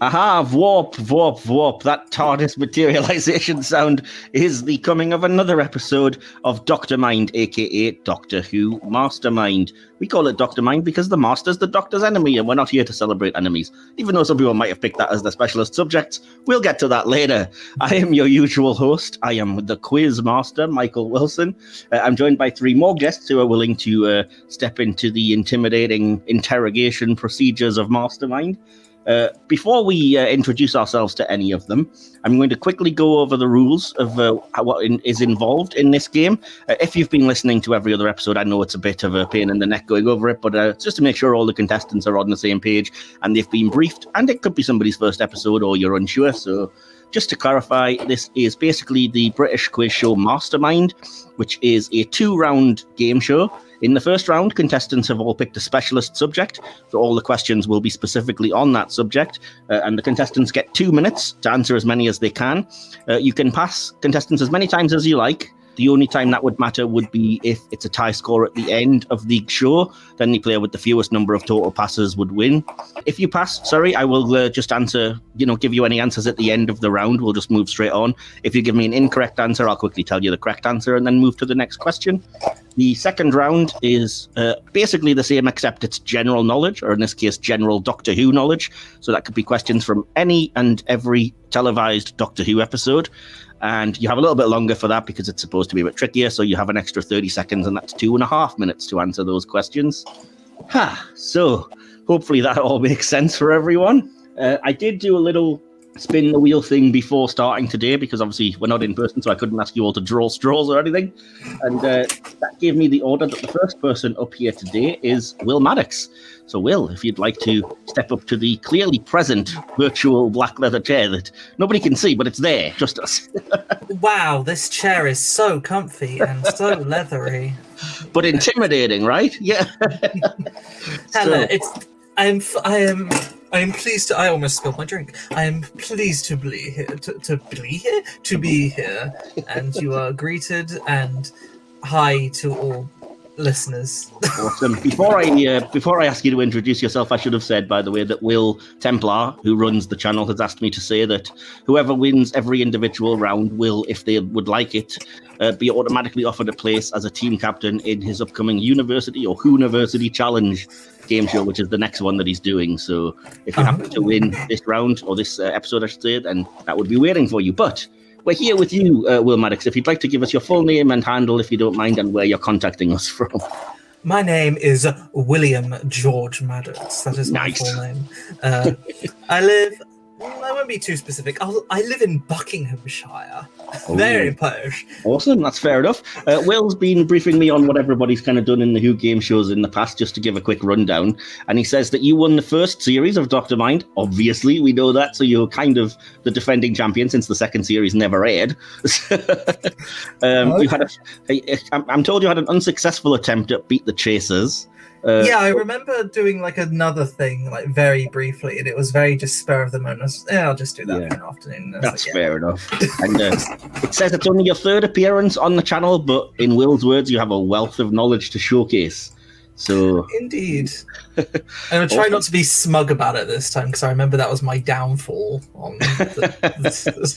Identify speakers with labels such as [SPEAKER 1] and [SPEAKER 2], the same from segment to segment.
[SPEAKER 1] Aha, warp, warp, warp. That TARDIS materialization sound is the coming of another episode of DoctorMind, aka Doctor Who Mastermind. We call it DoctorMind because the Master's the Doctor's enemy, and we're not here to celebrate enemies. Even though some people might have picked that as their specialist subject, we'll get to that later. I am your usual host. I am the Quiz Master, Michael Wilson. I'm joined by three more guests who are willing to step into the intimidating interrogation procedures of Mastermind. Before we introduce ourselves to any of them, I'm going to quickly go over the rules of what is involved in this game. If you've been listening to every other episode, I know it's a bit of a pain in the neck going over it, but just to make sure all the contestants are on the same page and they've been briefed, and it could be somebody's first episode or you're unsure, so just to clarify, this is basically the British quiz show Mastermind, which is a 2-round game show. In the first round, contestants have all picked a specialist subject, so all the questions will be specifically on that subject, and the contestants get 2 minutes to answer as many as they can. You can pass contestants as many times as you like. The only time that would matter would be if it's a tie score at the end of the show. Then the player with the fewest number of total passes would win. If you pass, I will just answer, give you any answers at the end of the round. We'll just move straight on. If you give me an incorrect answer, I'll quickly tell you the correct answer and then move to the next question. The second round is basically the same, except it's general knowledge, or in this case, general Doctor Who knowledge. So that could be questions from any and every televised Doctor Who episode. And you have a little bit longer for that because it's supposed to be a bit trickier. So you have an extra 30 seconds, and that's 2.5 minutes to answer those questions. So hopefully that all makes sense for everyone. I did do a little spin the wheel thing before starting today because obviously we're not in person, so I couldn't ask you all to draw straws or anything. And that gave me the order that the first person up here today is Will Maddox. So Will, if you'd like to step up to the clearly present virtual black leather chair that nobody can see, but it's there, just us.
[SPEAKER 2] Wow, this chair is so comfy and so leathery.
[SPEAKER 1] But intimidating, right? Yeah.
[SPEAKER 2] Hello, I am pleased to. I almost spilled my drink. I am pleased to be here. To be here, and you are greeted. And hi to all listeners.
[SPEAKER 1] Awesome. Before I ask you to introduce yourself, I should have said, by the way, that Will Templar, who runs the channel, has asked me to say that whoever wins every individual round will, if they would like it, be automatically offered a place as a team captain in his upcoming University or Who-University Challenge game show, which is the next one that he's doing. So if you happen to win this round, or this episode, I should say, then that would be waiting for you. But we're here with you, Will Maddox. If you'd like to give us your full name and handle, if you don't mind, and where you're contacting us from.
[SPEAKER 2] My name is William George Maddox. That is my full name. I won't be too specific. I live in Buckinghamshire. Oh, very posh.
[SPEAKER 1] Awesome, that's fair enough. Will's been briefing me on what everybody's kind of done in the Who game shows in the past, just to give a quick rundown. And he says that you won the first series of DoctorMind. Obviously, we know that, so you're kind of the defending champion since the second series never aired. I'm told you had an unsuccessful attempt at Beat the Chasers.
[SPEAKER 2] Yeah, I remember doing another thing very briefly, and it was very just spur of the moment. I'll just do that for an afternoon.
[SPEAKER 1] That's fair enough. And it says it's only your third appearance on the channel, but in Will's words, you have a wealth of knowledge to showcase. So
[SPEAKER 2] indeed, and I'll try not to be smug about it this time, because I remember that was my downfall on the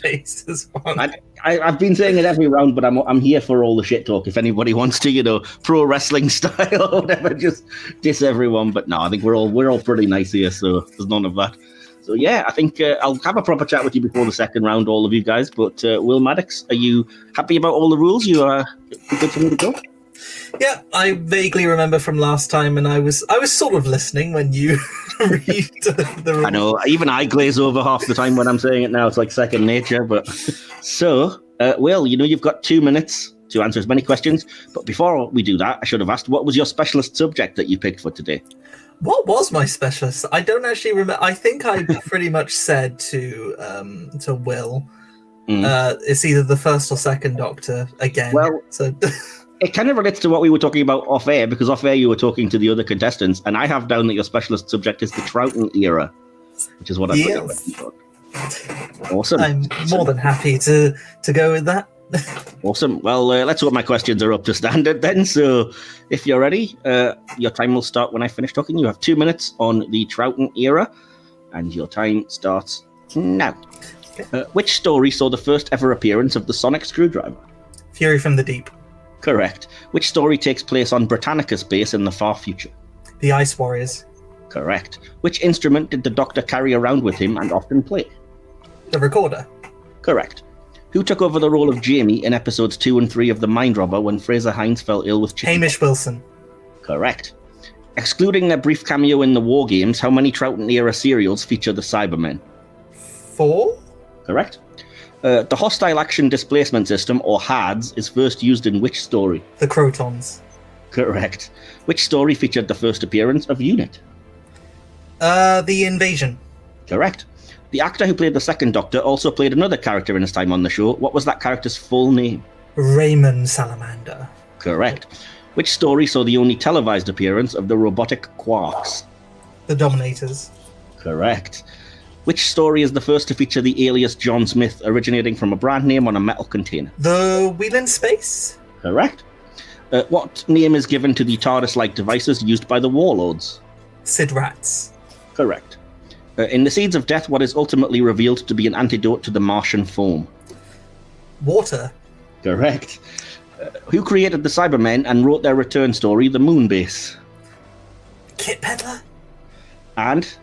[SPEAKER 2] Chasers one.
[SPEAKER 1] I've been saying it every round, but I'm here for all the shit talk. If anybody wants to, pro wrestling style or whatever, just diss everyone. But no, I think we're all pretty nice here, so there's none of that. So yeah, I think I'll have a proper chat with you before the second round, all of you guys. But Will Maddox, are you happy about all the rules? You are good for me to go?
[SPEAKER 2] Yeah, I vaguely remember from last time, and I was sort of listening when you read the rules.
[SPEAKER 1] I know, even I glaze over half the time when I'm saying it now. It's like second nature. But so, Will, you've got 2 minutes to answer as many questions. But before we do that, I should have asked, what was your specialist subject that you picked for today?
[SPEAKER 2] What was my specialist? I don't actually remember. I think I pretty much said to Will, it's either the first or second Doctor again.
[SPEAKER 1] Well,
[SPEAKER 2] so.
[SPEAKER 1] It kind of relates to what we were talking about off air, because off air you were talking to the other contestants, and I have down that your specialist subject is the Troughton era, which is what I thought. Awesome.
[SPEAKER 2] I'm more than happy to go with that.
[SPEAKER 1] Awesome. Well, let's hope my questions are up to standard then. So if you're ready, your time will start when I finish talking. You have 2 minutes on the Troughton era. And your time starts now. Which story saw the first ever appearance of the sonic screwdriver?
[SPEAKER 2] Fury from the Deep.
[SPEAKER 1] Correct. Which story takes place on Britannica's base in the far future?
[SPEAKER 2] The Ice Warriors.
[SPEAKER 1] Correct. Which instrument did the Doctor carry around with him and often play?
[SPEAKER 2] The Recorder.
[SPEAKER 1] Correct. Who took over the role of Jamie in episodes 2 and 3 of The Mind Robber when Fraser Hines fell ill with chicken?
[SPEAKER 2] Hamish Wilson.
[SPEAKER 1] Correct. Excluding their brief cameo in the War Games, how many Troughton-era serials feature the Cybermen?
[SPEAKER 2] 4?
[SPEAKER 1] Correct. The Hostile Action Displacement System, or HADS, is first used in which story?
[SPEAKER 2] The Crotons.
[SPEAKER 1] Correct. Which story featured the first appearance of UNIT?
[SPEAKER 2] The Invasion.
[SPEAKER 1] Correct. The actor who played the second Doctor also played another character in his time on the show. What was that character's full name?
[SPEAKER 2] Raymond Salamander.
[SPEAKER 1] Correct. Which story saw the only televised appearance of the robotic quarks?
[SPEAKER 2] The Dominators.
[SPEAKER 1] Correct. Which story is the first to feature the alias John Smith, originating from a brand name on a metal container?
[SPEAKER 2] The Wheel in Space.
[SPEAKER 1] Correct. What name is given to the TARDIS-like devices used by the Warlords?
[SPEAKER 2] Sid Rats.
[SPEAKER 1] Correct. In the Seeds of Death, what is ultimately revealed to be an antidote to the Martian foam?
[SPEAKER 2] Water.
[SPEAKER 1] Correct. Who created the Cybermen and wrote their return story, The Moon Base?
[SPEAKER 2] Kit Pedler.
[SPEAKER 1] And?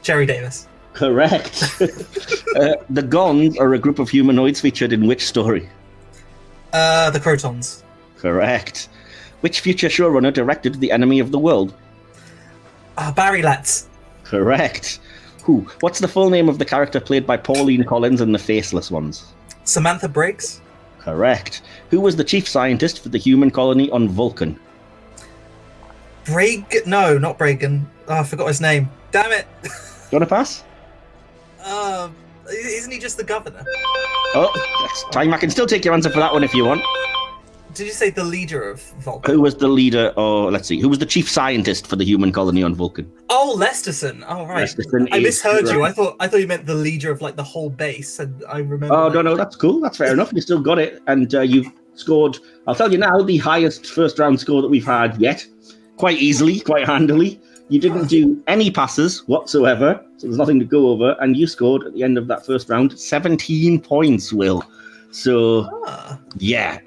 [SPEAKER 2] Jerry Davis.
[SPEAKER 1] Correct. The Gons are a group of humanoids featured in which story?
[SPEAKER 2] The Crotons.
[SPEAKER 1] Correct. Which future showrunner directed The Enemy of the World?
[SPEAKER 2] Barry Letts.
[SPEAKER 1] Correct. What's the full name of the character played by Pauline Collins in The Faceless Ones?
[SPEAKER 2] Samantha Briggs.
[SPEAKER 1] Correct. Who was the chief scientist for the human colony on Vulcan?
[SPEAKER 2] No, not Bragan. Oh, I forgot his name. Damn it.
[SPEAKER 1] Do you want to pass?
[SPEAKER 2] Isn't he just the governor?
[SPEAKER 1] Oh, that's time. I can still take your answer for that one if you want.
[SPEAKER 2] Did you say the leader of Vulcan?
[SPEAKER 1] Who was the leader, or let's see, who was the chief scientist for the human colony on Vulcan?
[SPEAKER 2] Oh, Lesterson. Oh, right.
[SPEAKER 1] Lesterson
[SPEAKER 2] I misheard you.
[SPEAKER 1] correct.
[SPEAKER 2] I thought you meant the leader of like the whole base, and I remember.
[SPEAKER 1] Oh, no, that's cool. That's fair enough. You still got it. And you've scored, I'll tell you now, the highest first round score that we've had yet. Quite easily, quite handily. You didn't do any passes whatsoever, so there's nothing to go over. And you scored at the end of that first round 17 points, Will. So, yeah.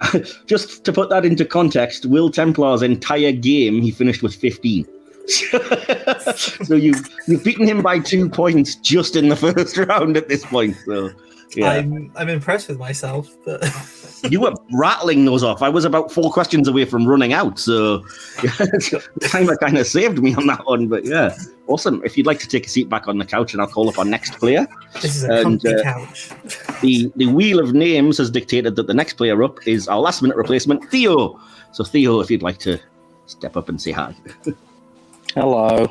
[SPEAKER 1] Just to put that into context, Will Templar's entire game, he finished with 15. So you've beaten him by 2 points just in the first round at this point. So yeah.
[SPEAKER 2] I'm impressed with myself. But
[SPEAKER 1] you were rattling those off. I was about 4 questions away from running out, so timer kind of saved me on that one. But yeah, awesome. If you'd like to take a seat back on the couch, and I'll call up our next player.
[SPEAKER 2] This is a comfy couch.
[SPEAKER 1] The wheel of names has dictated that the next player up is our last minute replacement, Theo. So Theo, if you'd like to step up and say hi.
[SPEAKER 3] Hello.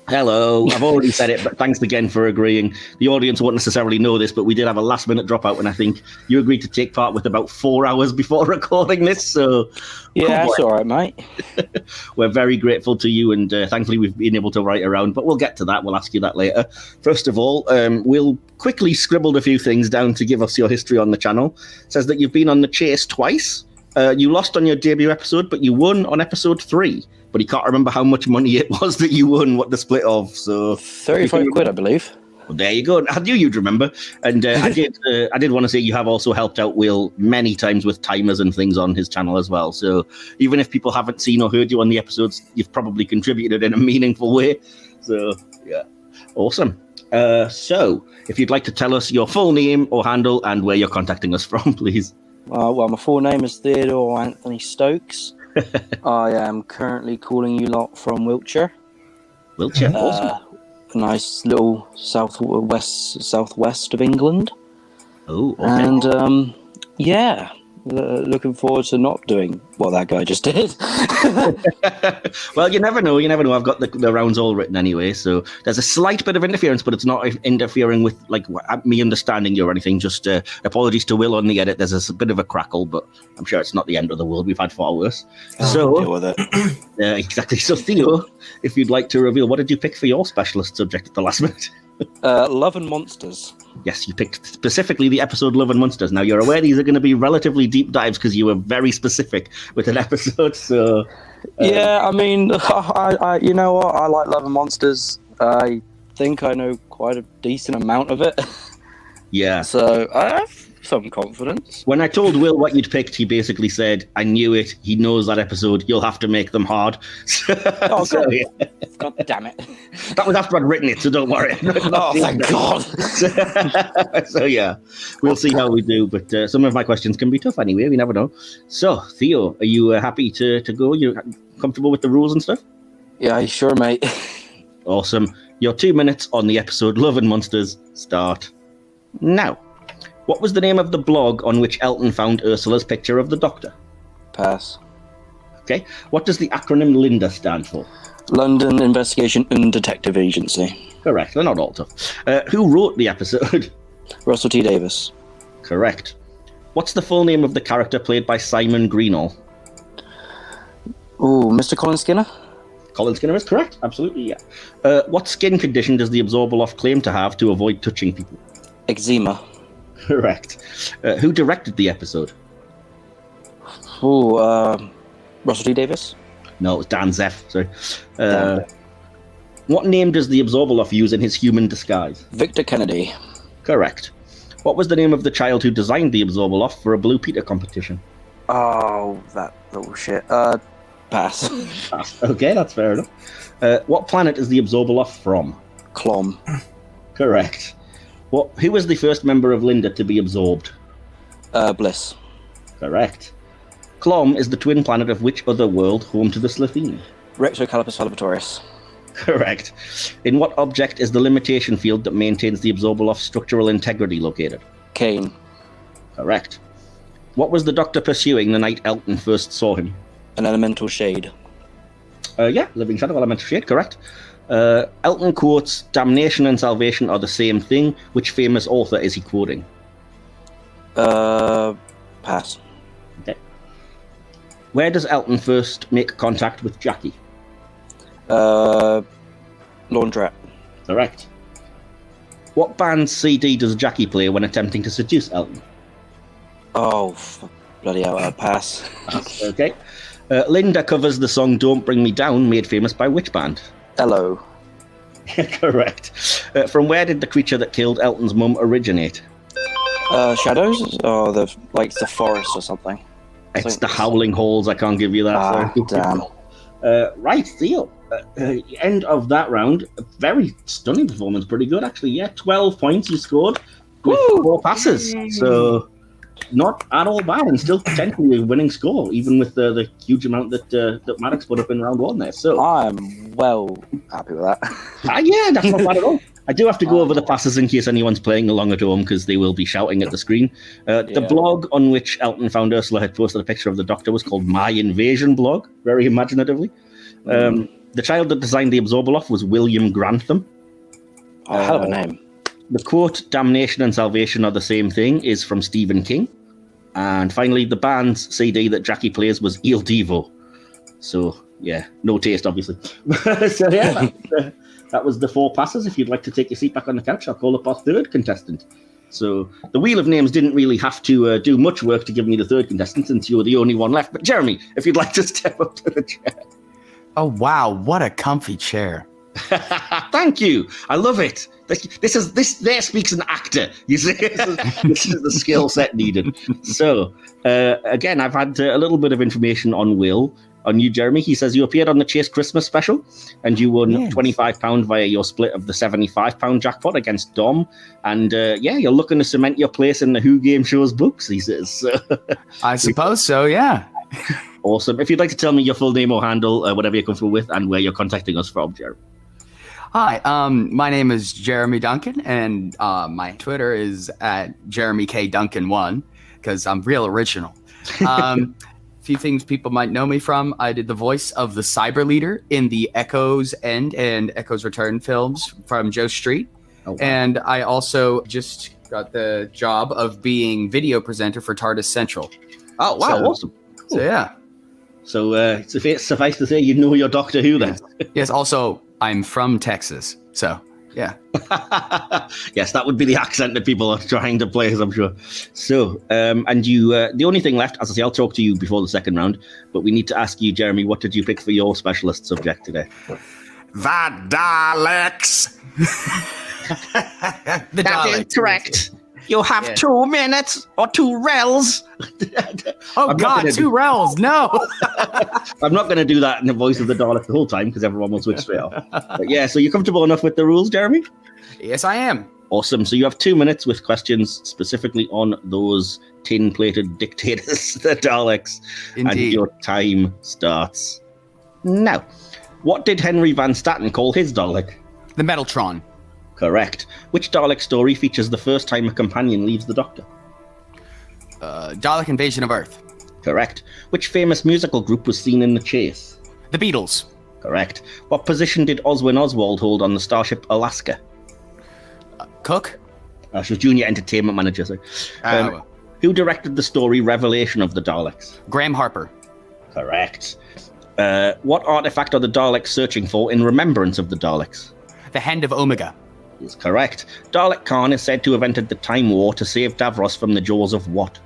[SPEAKER 1] Hello. I've already said it, but thanks again for agreeing. The audience won't necessarily know this, but we did have a last-minute dropout, and I think you agreed to take part with about 4 hours before recording this, so...
[SPEAKER 3] Yeah, that's all right, mate.
[SPEAKER 1] We're very grateful to you, and thankfully we've been able to write around, but we'll get to that. We'll ask you that later. First of all, Will quickly scribbled a few things down to give us your history on the channel. It says that you've been on the chase twice. You lost on your debut episode, but you won on episode 3. But he can't remember how much money it was that you won, what the split of. So
[SPEAKER 3] 35 quid, I believe.
[SPEAKER 1] Well, there you go. I knew you'd remember. And I did want to say you have also helped out Will many times with timers and things on his channel as well. So even if people haven't seen or heard you on the episodes, you've probably contributed in a meaningful way. So, yeah. Awesome. So if you'd like to tell us your full name or handle and where you're contacting us from, please.
[SPEAKER 3] Well, my full name is Theo Anthony Stokes. I am currently calling you lot from Wiltshire.
[SPEAKER 1] Wiltshire, awesome.
[SPEAKER 3] A nice little southwest of England.
[SPEAKER 1] Oh, okay.
[SPEAKER 3] And yeah, looking forward to not doing what that guy just did.
[SPEAKER 1] Well, you never know. I've got the rounds all written anyway, so there's a slight bit of interference, but it's not interfering with like me understanding you or anything. Just apologies to Will on the edit. There's a bit of a crackle, but I'm sure it's not the end of the world. We've had far worse. So
[SPEAKER 3] deal with it.
[SPEAKER 1] Exactly. So Theo, if you'd like to reveal, what did you pick for your specialist subject at the last minute?
[SPEAKER 3] Love and Monsters.
[SPEAKER 1] Yes, you picked specifically the episode Love and Monsters. Now, you're aware these are going to be relatively deep dives because you were very specific with an episode, so...
[SPEAKER 3] Yeah, I mean, I you know what? I like Love and Monsters. I think I know quite a decent amount of it.
[SPEAKER 1] Yeah.
[SPEAKER 3] So I have some confidence.
[SPEAKER 1] When I told Will what you'd picked, he basically said, I knew it. He knows that episode. You'll have to make them hard.
[SPEAKER 3] Oh,
[SPEAKER 1] So,
[SPEAKER 3] God.
[SPEAKER 1] yeah.
[SPEAKER 3] God damn it.
[SPEAKER 1] That was after I'd written it, so don't worry.
[SPEAKER 3] Oh, thank God.
[SPEAKER 1] So, yeah, we'll see how we do. But some of my questions can be tough anyway. We never know. So, Theo, are you happy to go? You're comfortable with the rules and stuff?
[SPEAKER 3] Yeah, sure, mate.
[SPEAKER 1] Awesome. Your 2 minutes on the episode Love and Monsters start now. What was the name of the blog on which Elton found Ursula's picture of the Doctor?
[SPEAKER 3] Pass.
[SPEAKER 1] Okay. What does the acronym LINDA stand for?
[SPEAKER 3] London Investigation and Detective Agency.
[SPEAKER 1] Correct. They're not all tough. Who wrote the episode?
[SPEAKER 3] Russell T. Davis.
[SPEAKER 1] Correct. What's the full name of the character played by Simon Greenall?
[SPEAKER 3] Oh, Mr. Colin Skinner?
[SPEAKER 1] Colin Skinner is correct. Absolutely, yeah. What skin condition does the Absorbaloff claim to have to avoid touching people?
[SPEAKER 3] Eczema.
[SPEAKER 1] Correct. Who directed the episode?
[SPEAKER 3] Oh, Russell T. Davis?
[SPEAKER 1] No, it was Dan Zeff. Sorry. What name does the Absorbaloff use in his human disguise?
[SPEAKER 3] Victor Kennedy.
[SPEAKER 1] Correct. What was the name of the child who designed the Absorbaloff for a Blue Peter competition?
[SPEAKER 3] Oh, that little shit. Pass.
[SPEAKER 1] Okay, that's fair enough. What planet is the Absorbaloff from?
[SPEAKER 3] Clom.
[SPEAKER 1] Correct. Who was the first member of Linda to be absorbed?
[SPEAKER 3] Bliss.
[SPEAKER 1] Correct. Clom is the twin planet of which other world home to the Slitheen?
[SPEAKER 3] Rexocalipus salvatorius.
[SPEAKER 1] Correct. In what object is the limitation field that maintains the Absorbaloff's structural integrity located?
[SPEAKER 3] Kane.
[SPEAKER 1] Correct. What was the Doctor pursuing the night Elton first saw him?
[SPEAKER 3] An elemental shade.
[SPEAKER 1] Yeah, Living Shadow, Elemental Shade, correct. Elton quotes, damnation and salvation are the same thing. Which famous author is he quoting?
[SPEAKER 3] Pass.
[SPEAKER 1] Okay. Where does Elton first make contact with Jackie?
[SPEAKER 3] Laundrette.
[SPEAKER 1] Correct. What band's CD does Jackie play when attempting to seduce Elton?
[SPEAKER 3] Oh, bloody hell, pass.
[SPEAKER 1] Okay. Linda covers the song Don't Bring Me Down, made famous by which band?
[SPEAKER 3] Hello.
[SPEAKER 1] Correct. From where did the creature that killed Elton's mum originate?
[SPEAKER 3] Shadows? Oh, the forest or something.
[SPEAKER 1] It's the Howling Halls. I can't give you that.
[SPEAKER 3] Damn.
[SPEAKER 1] Right, Theo. End of that round. A very stunning performance. Pretty good, actually. Yeah, 12 points you scored with 4 passes. So not at all bad, and still potentially a winning score, even with the huge amount that Maddox put up in round 1 there. So
[SPEAKER 3] I'm well happy with that.
[SPEAKER 1] Yeah, that's not bad at all. I do have to go over the passes in case anyone's playing along at home, because they will be shouting at the screen. The blog on which Elton found Ursula had posted a picture of the Doctor was called My Invasion blog, very imaginatively. The child that designed the Absorbaloff was William Grantham.
[SPEAKER 3] Hell of a name.
[SPEAKER 1] The quote, damnation and salvation are the same thing, is from Stephen King. And finally, the band's CD that Jackie plays was Il Divo. So, yeah, no taste, obviously. So, yeah, that was the 4 passes. If you'd like to take your seat back on the couch, I'll call up our third contestant. So, the Wheel of Names didn't really have to do much work to give me the third contestant, since you were the only one left. But, Jeremy, if you'd like to step up to the chair.
[SPEAKER 4] Oh, wow. What a comfy chair.
[SPEAKER 1] Thank you. I love it. This there speaks an actor. You see, this is the skill set needed. So, again, I've had a little bit of information on you, Jeremy. He says you appeared on the Chase Christmas special, and you won £25 via your split of the £75 jackpot against Dom. And you're looking to cement your place in the Who Game Show's books. He says. So,
[SPEAKER 4] I suppose so. Yeah.
[SPEAKER 1] Awesome. If you'd like to tell me your full name or handle, whatever you're comfortable with, and where you're contacting us from, Jeremy.
[SPEAKER 4] Hi, my name is Jeremy Duncan, and my Twitter is at JeremyKDuncan1, because I'm real original. A few things people might know me from. I did the voice of the Cyber Leader in the Echoes End and Echoes Return films from Joe Street. Oh, wow. And I also just got the job of being video presenter for TARDIS Central.
[SPEAKER 1] Oh, wow, awesome. Cool.
[SPEAKER 4] So, yeah.
[SPEAKER 1] So, suffice to say, you know your Doctor Who then.
[SPEAKER 4] Yes, also, I'm from Texas, so yeah.
[SPEAKER 1] Yes, that would be the accent that people are trying to play, as I'm sure. So, and you, the only thing left, as I say, I'll talk to you before the second round, but we need to ask you, Jeremy, what did you pick for your specialist subject today?
[SPEAKER 4] The Daleks. The
[SPEAKER 1] That is correct. You have 2 minutes or 2 rels.
[SPEAKER 4] Oh, God, 2 rels. No.
[SPEAKER 1] I'm not going to do that in the voice of the Dalek the whole time because everyone will switch straight off. But yeah, so you're comfortable enough with the rules, Jeremy?
[SPEAKER 4] Yes, I am.
[SPEAKER 1] Awesome. So you have 2 minutes with questions specifically on those tin-plated dictators, the Daleks.
[SPEAKER 4] Indeed.
[SPEAKER 1] And your time starts now. What did Henry Van Statten call his Dalek?
[SPEAKER 4] The Metaltron.
[SPEAKER 1] Correct. Which Dalek story features the first time a companion leaves the Doctor?
[SPEAKER 4] Dalek Invasion of Earth.
[SPEAKER 1] Correct. Which famous musical group was seen in The Chase?
[SPEAKER 4] The Beatles.
[SPEAKER 1] Correct. What position did Oswin Oswald hold on the starship Alaska?
[SPEAKER 4] Cook.
[SPEAKER 1] She was Junior Entertainment Manager. Sorry. Who directed the story Revelation of the Daleks?
[SPEAKER 4] Graham Harper.
[SPEAKER 1] Correct. What artifact are the Daleks searching for in remembrance of the Daleks?
[SPEAKER 4] The Hand of Omega.
[SPEAKER 1] Is correct. Dalek Khan is said to have entered the Time War to save Davros from the jaws of what?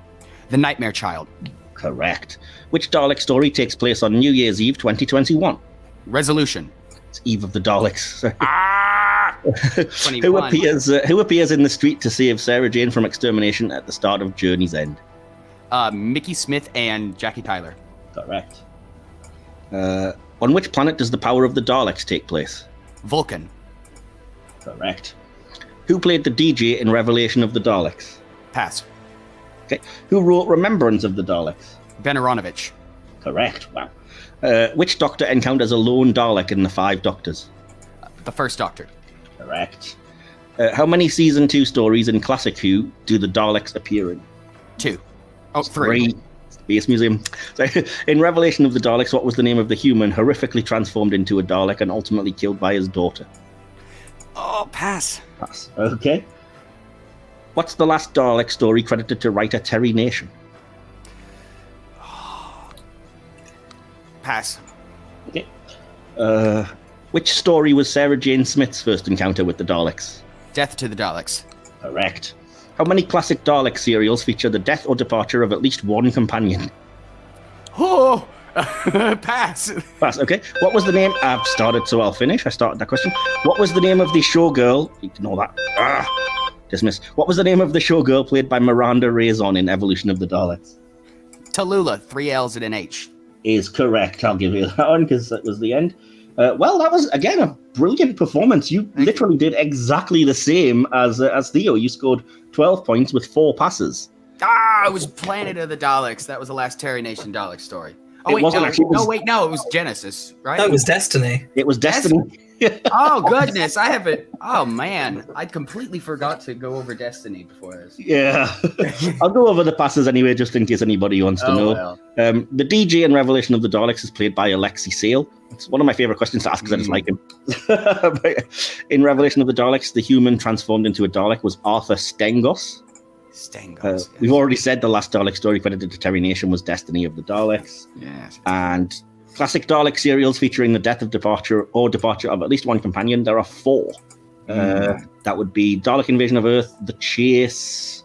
[SPEAKER 4] The Nightmare Child.
[SPEAKER 1] Correct. Which Dalek story takes place on New Year's Eve 2021?
[SPEAKER 4] Resolution.
[SPEAKER 1] It's Eve of the Daleks. Who
[SPEAKER 4] 21.
[SPEAKER 1] appears in the street to save Sarah Jane from extermination at the start of Journey's End?
[SPEAKER 4] Mickey Smith and Jackie Tyler.
[SPEAKER 1] Correct. On which planet does the power of the Daleks take place?
[SPEAKER 4] Vulcan.
[SPEAKER 1] Correct. Who played the DJ in Revelation of the Daleks?
[SPEAKER 4] Pass.
[SPEAKER 1] Okay. Who wrote Remembrance of the Daleks?
[SPEAKER 4] Ben Aronovich.
[SPEAKER 1] Correct. Wow. Which Doctor encounters a lone Dalek in the 5 Doctors?
[SPEAKER 4] The First Doctor.
[SPEAKER 1] Correct. How many Season 2 stories in Classic Who do the Daleks appear in?
[SPEAKER 4] 2. Oh, 3.
[SPEAKER 1] Space Museum. So, in Revelation of the Daleks, what was the name of the human horrifically transformed into a Dalek and ultimately killed by his daughter?
[SPEAKER 4] Oh, pass.
[SPEAKER 1] Pass. Okay. What's the last Dalek story credited to writer Terry Nation?
[SPEAKER 4] Pass.
[SPEAKER 1] Okay. Which story was Sarah Jane Smith's first encounter with the Daleks?
[SPEAKER 4] Death to the Daleks.
[SPEAKER 1] Correct. How many classic Dalek serials feature the death or departure of at least one companion?
[SPEAKER 4] Oh, pass.
[SPEAKER 1] Pass, okay. What was the name? I've started, so I'll finish. I started that question. What was the name of the showgirl? Ignore that. Dismiss. What was the name of the showgirl played by Miranda Raison in Evolution of the Daleks?
[SPEAKER 4] Tallulah, 3 L's and an H.
[SPEAKER 1] Is correct. I'll give you that one because that was the end. Well, that was, again, a brilliant performance. You literally did exactly the same as Theo. You scored 12 points with 4 passes.
[SPEAKER 4] It was Planet of the Daleks. That was the last Terry Nation Dalek story. Oh, wait,
[SPEAKER 1] wasn't
[SPEAKER 4] no,
[SPEAKER 1] actually,
[SPEAKER 4] no, it was Genesis, right?
[SPEAKER 2] That was Destiny.
[SPEAKER 1] It was Destiny.
[SPEAKER 4] Oh, goodness. I haven't. Oh, man. I completely forgot to go over Destiny before this.
[SPEAKER 1] Yeah. I'll go over the passes anyway, just in case anybody wants to know.
[SPEAKER 4] Well.
[SPEAKER 1] The DJ in Revelation of the Daleks is played by Alexei Sale. It's one of my favorite questions to ask because I just like him. In Revelation of the Daleks, the human transformed into a Dalek was Arthur Stengos.
[SPEAKER 4] Stengos.
[SPEAKER 1] We've already said the last Dalek story credited to Terry Nation was Destiny of the Daleks.
[SPEAKER 4] Yes.
[SPEAKER 1] And classic Dalek serials featuring the death of departure of at least one companion. There are 4. That would be Dalek Invasion of Earth, The Chase,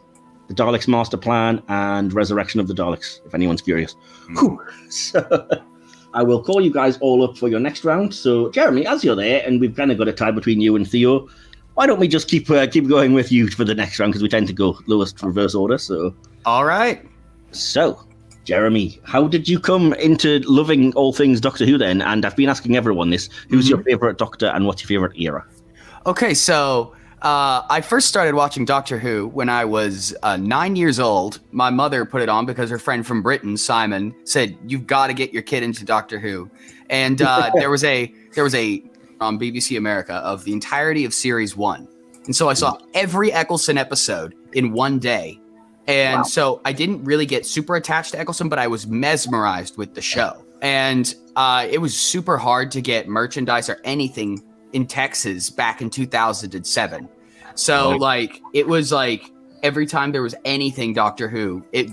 [SPEAKER 1] The Daleks Master Plan, and Resurrection of the Daleks, if anyone's curious. So, I will call you guys all up for your next round. So, Jeremy, as you're there, and we've kind of got a tie between you and Theo, why don't we just keep going with you for the next round, because we tend to go lowest reverse order. So,
[SPEAKER 4] all right.
[SPEAKER 1] So, Jeremy, how did you come into loving all things Doctor Who then? And I've been asking everyone this. Who's your favourite Doctor and what's your favourite era?
[SPEAKER 4] Okay, so I first started watching Doctor Who when I was 9 years old. My mother put it on because her friend from Britain, Simon, said, "You've got to get your kid into Doctor Who." And there was a on BBC America of the entirety of Series 1. And so I saw every Eccleston episode in one day. And so I didn't really get super attached to Eccleston, but I was mesmerized with the show. And it was super hard to get merchandise or anything in Texas back in 2007. So it was like every time there was anything Doctor Who, it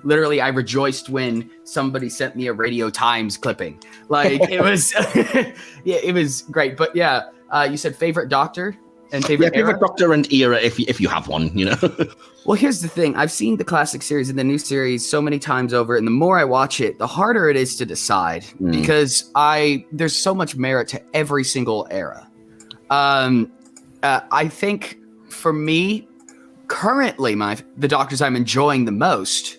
[SPEAKER 4] literally I rejoiced when somebody sent me a Radio Times clipping. Like it was, yeah, it was great. But yeah, you said favorite Doctor? And favorite era?
[SPEAKER 1] Favorite Doctor and era, if you have one, you know.
[SPEAKER 4] Well, here's the thing. I've seen the classic series and the new series so many times over, and the more I watch it, the harder it is to decide because there's so much merit to every single era. I think for me, currently, the Doctors I'm enjoying the most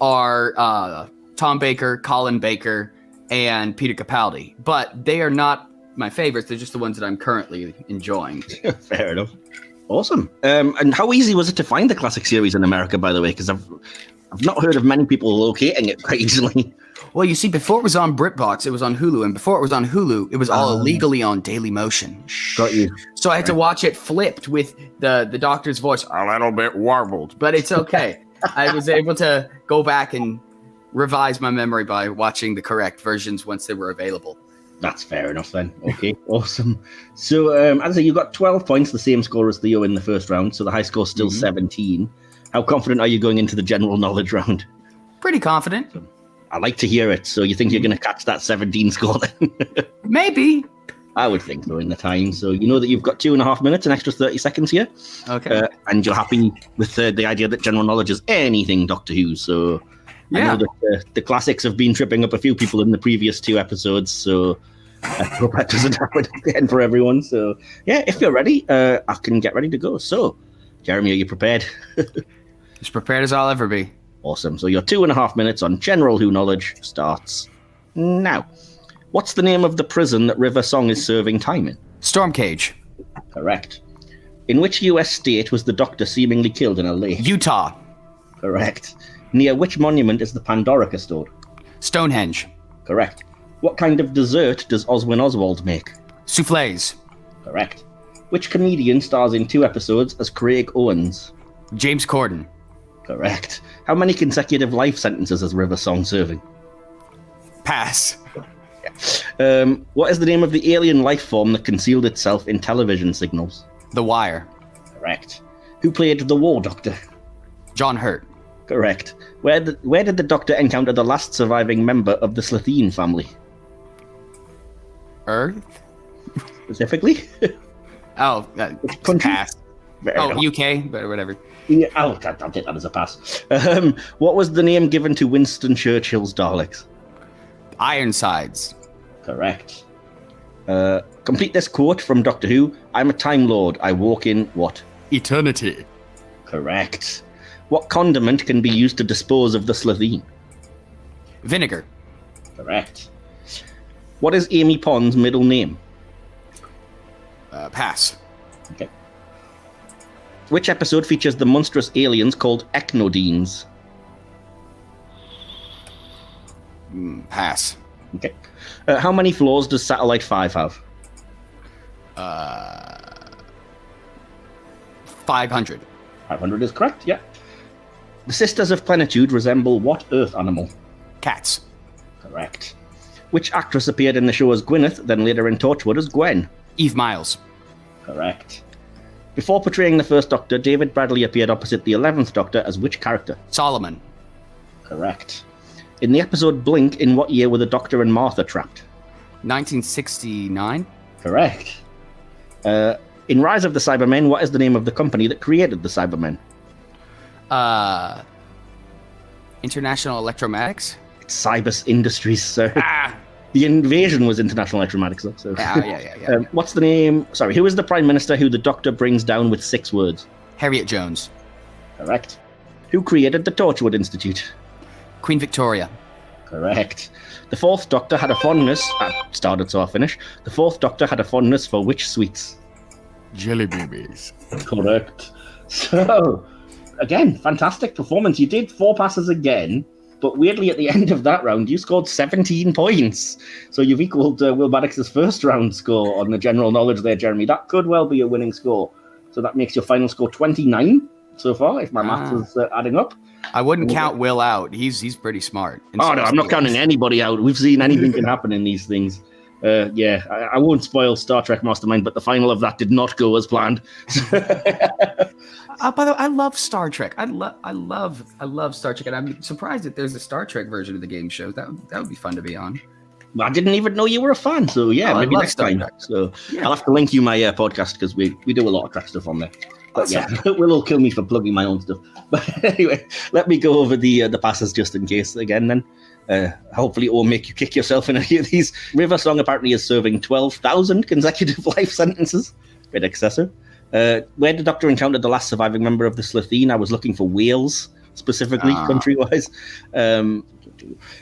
[SPEAKER 4] are Tom Baker, Colin Baker, and Peter Capaldi, but they are not my favorites. They're just the ones that I'm currently enjoying.
[SPEAKER 1] Fair enough. Awesome. And how easy was it to find the classic series in America, by the way? Because I've not heard of many people locating it quite easily.
[SPEAKER 4] Well, you see, before it was on BritBox, it was on Hulu, and before it was on Hulu, it was all illegally on Dailymotion.
[SPEAKER 1] Got you.
[SPEAKER 4] So I had to watch it flipped with the Doctor's voice a little bit warbled, but it's okay. I was able to go back and revise my memory by watching the correct versions once they were available.
[SPEAKER 1] That's fair enough then. Okay, awesome. So, as I say, you got 12 points, the same score as Theo in the first round, so the high score is still 17. How confident are you going into the general knowledge round?
[SPEAKER 4] Pretty confident.
[SPEAKER 1] I like to hear it. So you think you're going to catch that 17 score then?
[SPEAKER 4] Maybe.
[SPEAKER 1] I would think so in the time. So you know that you've got 2.5 minutes, an extra 30 seconds here.
[SPEAKER 4] Okay.
[SPEAKER 1] And you're happy with the idea that general knowledge is anything Doctor Who. So I know that the classics have been tripping up a few people in the previous 2 episodes. So I hope that doesn't happen again for everyone. So yeah, if you're ready, I can get ready to go. So Jeremy, are you prepared?
[SPEAKER 4] As prepared as I'll ever be.
[SPEAKER 1] Awesome. So your 2.5 minutes on general Who knowledge starts now. What's the name of the prison that River Song is serving time in?
[SPEAKER 4] Storm Cage.
[SPEAKER 1] Correct. In which US state was the Doctor seemingly killed in a lake?
[SPEAKER 4] Utah.
[SPEAKER 1] Correct. Near which monument is the Pandorica stored?
[SPEAKER 4] Stonehenge.
[SPEAKER 1] Correct. What kind of dessert does Oswin Oswald make?
[SPEAKER 4] Soufflés.
[SPEAKER 1] Correct. Which comedian stars in 2 episodes as Craig Owens?
[SPEAKER 4] James Corden.
[SPEAKER 1] Correct. How many consecutive life sentences is River Song serving?
[SPEAKER 4] Pass.
[SPEAKER 1] What is the name of the alien life form that concealed itself in television signals?
[SPEAKER 4] The Wire.
[SPEAKER 1] Correct. Who played the War Doctor?
[SPEAKER 4] John Hurt.
[SPEAKER 1] Correct. Where did the Doctor encounter the last surviving member of the Slitheen family?
[SPEAKER 4] Earth?
[SPEAKER 1] Specifically?
[SPEAKER 4] Country? Pass.
[SPEAKER 1] Enough.
[SPEAKER 4] UK, but whatever.
[SPEAKER 1] Yeah, I'll take that as a pass. What was the name given to Winston Churchill's Daleks?
[SPEAKER 4] Ironsides.
[SPEAKER 1] Correct. Complete this quote from Doctor Who. I'm a Time Lord. I walk in what?
[SPEAKER 4] Eternity.
[SPEAKER 1] Correct. What condiment can be used to dispose of the Slitheen?
[SPEAKER 4] Vinegar.
[SPEAKER 1] Correct. What is Amy Pond's middle name?
[SPEAKER 4] Pass.
[SPEAKER 1] Okay. Which episode features the monstrous aliens called Echnodines?
[SPEAKER 4] Pass.
[SPEAKER 1] Okay. How many floors does Satellite 5 have?
[SPEAKER 4] 500.
[SPEAKER 1] 500 is correct, yeah. The Sisters of Plenitude resemble what Earth animal?
[SPEAKER 4] Cats.
[SPEAKER 1] Correct. Which actress appeared in the show as Gwyneth, then later in Torchwood as Gwen?
[SPEAKER 4] Eve Miles.
[SPEAKER 1] Correct. Before portraying the First Doctor, David Bradley appeared opposite the 11th Doctor as which character?
[SPEAKER 4] Solomon.
[SPEAKER 1] Correct. In the episode Blink, in what year were the Doctor and Martha trapped?
[SPEAKER 4] 1969.
[SPEAKER 1] Correct. In Rise of the Cybermen, what is the name of the company that created the Cybermen?
[SPEAKER 4] International Electromatics?
[SPEAKER 1] It's Cybus Industries, sir.
[SPEAKER 4] Ah!
[SPEAKER 1] The invasion was International Electromatics, though. So.
[SPEAKER 4] Yeah.
[SPEAKER 1] What's the name? Sorry, who is the Prime Minister who the Doctor brings down with 6 words?
[SPEAKER 4] Harriet Jones.
[SPEAKER 1] Correct. Who created the Torchwood Institute?
[SPEAKER 4] Queen Victoria.
[SPEAKER 1] Correct. The 4th Doctor had a fondness... started, so I'll finish. The 4th Doctor had a fondness for which sweets?
[SPEAKER 4] Jelly babies.
[SPEAKER 1] Correct. So, again, fantastic performance. You did 4 passes again, but weirdly at the end of that round, you scored 17 points. So you've equaled Will Maddox's first round score on the general knowledge there, Jeremy. That could well be a winning score. So that makes your final score 29 so far, if my maths is adding up.
[SPEAKER 4] I wouldn't count Will out. He's pretty smart.
[SPEAKER 1] Oh, no, I'm not counting anybody out. We've seen anything can happen in these things. I won't spoil Star Trek Mastermind, but the final of that did not go as planned.
[SPEAKER 4] By the way, I love Star Trek. I love Star Trek, and I'm surprised that there's a Star Trek version of the game show. That would be fun to be on.
[SPEAKER 1] I didn't even know you were a fan. So yeah,
[SPEAKER 4] Oh, I
[SPEAKER 1] maybe
[SPEAKER 4] love
[SPEAKER 1] next
[SPEAKER 4] Star
[SPEAKER 1] time.
[SPEAKER 4] Trek.
[SPEAKER 1] So
[SPEAKER 4] Yeah.
[SPEAKER 1] I'll have to link you my podcast because we do a lot of Trek stuff on there. But yeah, will all kill me for plugging my own stuff. But anyway, let me go over the passes just in case again. Then hopefully it won't make you kick yourself in any of these. River Song apparently is serving 12,000 consecutive life sentences. Bit excessive. Where the Doctor encountered the last surviving member of the Slitheen? I was looking for Wales specifically, country-wise.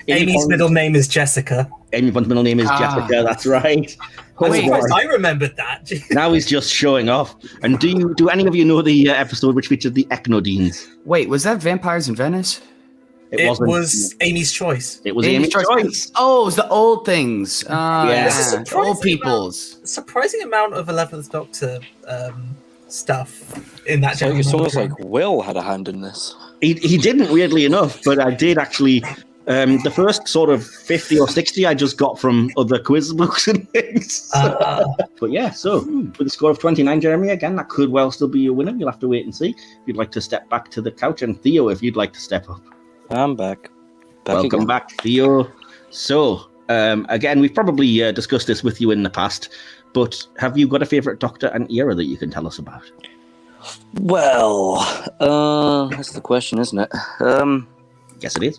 [SPEAKER 2] Amy's middle name is Jessica.
[SPEAKER 1] Amy Bond's middle name is Jessica. That's right.
[SPEAKER 2] I'm
[SPEAKER 1] Oh,
[SPEAKER 2] surprised
[SPEAKER 1] boy.
[SPEAKER 2] I remembered that.
[SPEAKER 1] Now he's just showing off. And do any of you know the episode which featured the Ecnodines?
[SPEAKER 4] Wait, was that Vampires in Venice?
[SPEAKER 2] It
[SPEAKER 1] wasn't.
[SPEAKER 2] was Amy's choice.
[SPEAKER 1] It was Amy's choice.
[SPEAKER 4] Oh, it was the old things.
[SPEAKER 1] Yeah.
[SPEAKER 2] There's a
[SPEAKER 4] Old
[SPEAKER 2] surprising
[SPEAKER 4] peoples.
[SPEAKER 2] surprising amount of 11th Doctor stuff in that.
[SPEAKER 3] So
[SPEAKER 2] general
[SPEAKER 3] it's almost
[SPEAKER 2] number.
[SPEAKER 3] like Will had a hand in this.
[SPEAKER 1] He didn't, weirdly enough, but I did actually. The first sort of 50 or 60 I just got from other quiz books and things. But yeah, so with a score of 29, Jeremy, again, that could well still be your winner. You'll have to wait and see. If you'd like to step back to the couch, and Theo, if you'd like to step up.
[SPEAKER 3] I'm back.
[SPEAKER 1] Welcome
[SPEAKER 3] again.
[SPEAKER 1] back, Theo. So, again, we've probably discussed this with you in the past, but have you got a favourite Doctor and era that you can tell us about?
[SPEAKER 3] Well, that's the question, isn't it?
[SPEAKER 1] Yes, it is.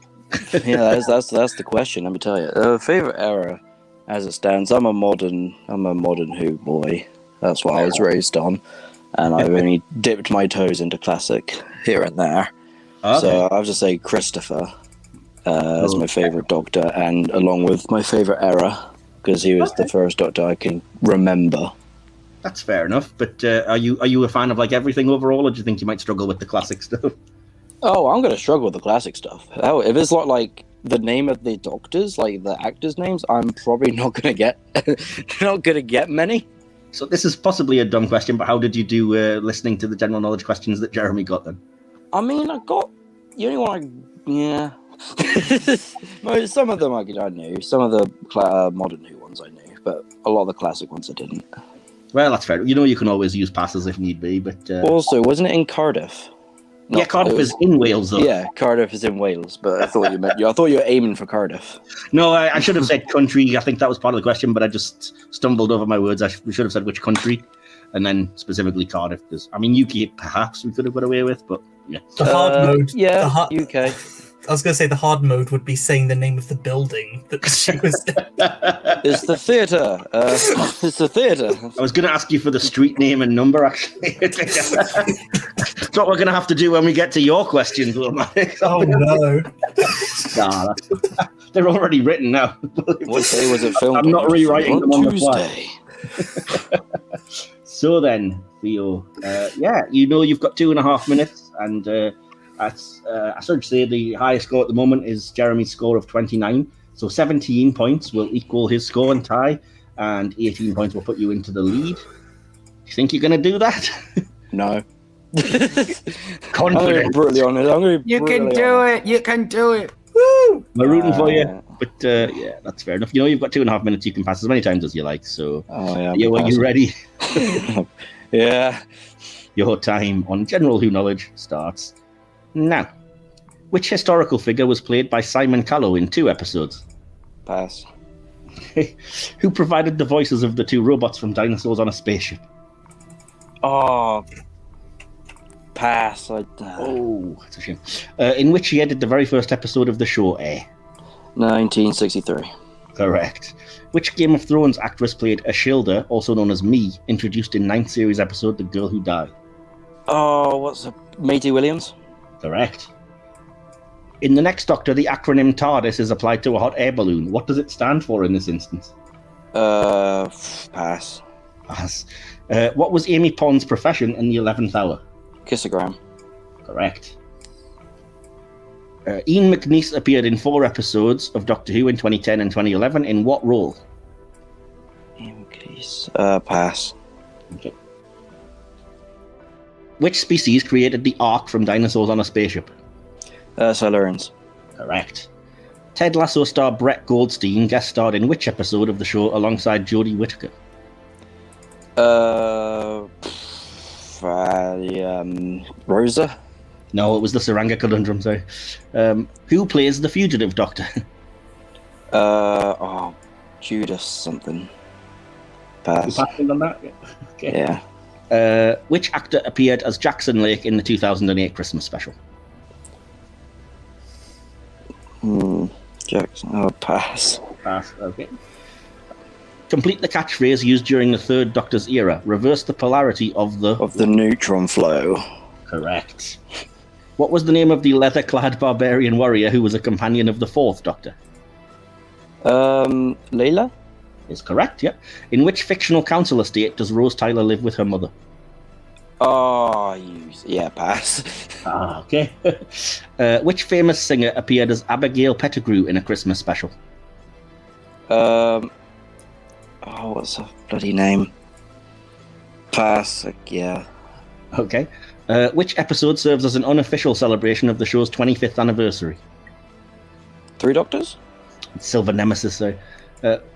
[SPEAKER 3] Yeah, that's the question. Let me tell you. Favorite era, as it stands, I'm a modern Who boy. That's what I was raised on, and I've only dipped my toes into classic here and there.
[SPEAKER 1] Okay.
[SPEAKER 3] So I'll just say Christopher as my favorite Doctor, and along with my favorite era, because he was the first Doctor I can remember.
[SPEAKER 1] That's fair enough. But are you a fan of like everything overall, or do you think you might struggle with the classic stuff?
[SPEAKER 3] Oh, I'm gonna struggle with the classic stuff. Oh, if it's not like the name of the Doctors, like the actors' names, I'm probably not gonna get many.
[SPEAKER 1] So this is possibly a dumb question, but how did you do listening to the general knowledge questions that Jeremy got then?
[SPEAKER 3] I mean, I got the only one. Yeah, some of them I knew. Some of the modern Who ones I knew, but a lot of the classic ones I didn't.
[SPEAKER 1] Well, that's fair. You know, you can always use passes if need be, but
[SPEAKER 3] Also, wasn't it in Cardiff?
[SPEAKER 1] yeah, Cardiff is in Wales, though.
[SPEAKER 3] Yeah, Cardiff is in Wales, but I thought I thought you were aiming for Cardiff.
[SPEAKER 1] No, I should have said country. I think that was part of the question, but I just stumbled over my words. We should have said which country, and then specifically Cardiff. Because I mean, UK perhaps we could have got away with, but yeah.
[SPEAKER 2] The hard mode.
[SPEAKER 3] Yeah,
[SPEAKER 2] the hard,
[SPEAKER 3] UK.
[SPEAKER 2] I was going to say the hard mode would be saying the name of the building that she was in.
[SPEAKER 3] It's the theatre. It's the theatre.
[SPEAKER 1] I was going to ask you for the street name and number, actually. That's what we're going to have to do when we get to your questions, Will Maddox.
[SPEAKER 2] Oh no.
[SPEAKER 1] Nah, they're already written now.
[SPEAKER 3] What day was it filmed?
[SPEAKER 1] I'm not rewriting them on the fly.
[SPEAKER 3] Tuesday.
[SPEAKER 1] So then, Theo, yeah, you know you've got 2.5 minutes, and I should say the highest score at the moment is Jeremy's score of 29. So 17 points will equal his score and tie, and 18 points will put you into the lead. You think you're going to do that?
[SPEAKER 3] No. I'm
[SPEAKER 1] Confident.
[SPEAKER 3] gonna be brutally honest.
[SPEAKER 4] You can do it. You can do it.
[SPEAKER 2] Woo!
[SPEAKER 1] We're rooting for you, but yeah, that's fair enough. You know you've got 2.5 minutes. You can pass as many times as you like. So,
[SPEAKER 3] Oh yeah.
[SPEAKER 1] are you ready?
[SPEAKER 3] Yeah.
[SPEAKER 1] Your time on General Who knowledge starts now. Which historical figure was played by Simon Callow in 2 episodes?
[SPEAKER 3] Pass.
[SPEAKER 1] Who provided the voices of the 2 robots from Dinosaurs on a Spaceship?
[SPEAKER 3] Oh. Pass.
[SPEAKER 1] Oh, that's a shame. In which he edited the very first episode of the show air?
[SPEAKER 3] 1963.
[SPEAKER 1] Correct. Which Game of Thrones actress played Ashilda, also known as Me, introduced in 9th series episode The Girl Who Died?
[SPEAKER 3] Oh, what's a Maisie Williams?
[SPEAKER 1] Correct. In the next Doctor, the acronym TARDIS is applied to a hot air balloon. What does it stand for in this instance?
[SPEAKER 3] Pass.
[SPEAKER 1] Pass. What was Amy Pond's profession in the 11th hour?
[SPEAKER 3] Kissogram.
[SPEAKER 1] Correct. Ian McNeice appeared in 4 episodes of Doctor Who in 2010 and 2011. In what role?
[SPEAKER 3] Increase. Pass.
[SPEAKER 1] Okay. Which species created the Ark from Dinosaurs on a Spaceship?
[SPEAKER 3] Silurians.
[SPEAKER 1] Correct. Ted Lasso star Brett Goldstein guest starred in which episode of the show alongside Jodie Whittaker?
[SPEAKER 3] Rosa?
[SPEAKER 1] No, it was the Saranga Conundrum, sorry. Who plays the fugitive Doctor?
[SPEAKER 3] Judas something.
[SPEAKER 1] You
[SPEAKER 3] Pass.
[SPEAKER 1] passing on that? Okay.
[SPEAKER 3] Yeah.
[SPEAKER 1] Which actor appeared as Jackson Lake in the 2008 Christmas special?
[SPEAKER 3] Jackson. Oh, pass.
[SPEAKER 1] Pass. Okay. Complete the catchphrase used during the Third Doctor's era. Reverse the polarity of the...
[SPEAKER 3] Of the neutron flow.
[SPEAKER 1] Correct. What was the name of the leather-clad barbarian warrior who was a companion of the Fourth Doctor?
[SPEAKER 3] Layla?
[SPEAKER 1] Is correct, yeah. In which fictional council estate does Rose Tyler live with her mother?
[SPEAKER 3] Oh, yeah, pass.
[SPEAKER 1] Okay. Which famous singer appeared as Abigail Pettigrew in a Christmas special?
[SPEAKER 3] What's her bloody name? Pass. Yeah.
[SPEAKER 1] Okay. Which episode serves as an unofficial celebration of the show's 25th anniversary?
[SPEAKER 3] 3 Doctors?
[SPEAKER 1] Silver Nemesis, sorry.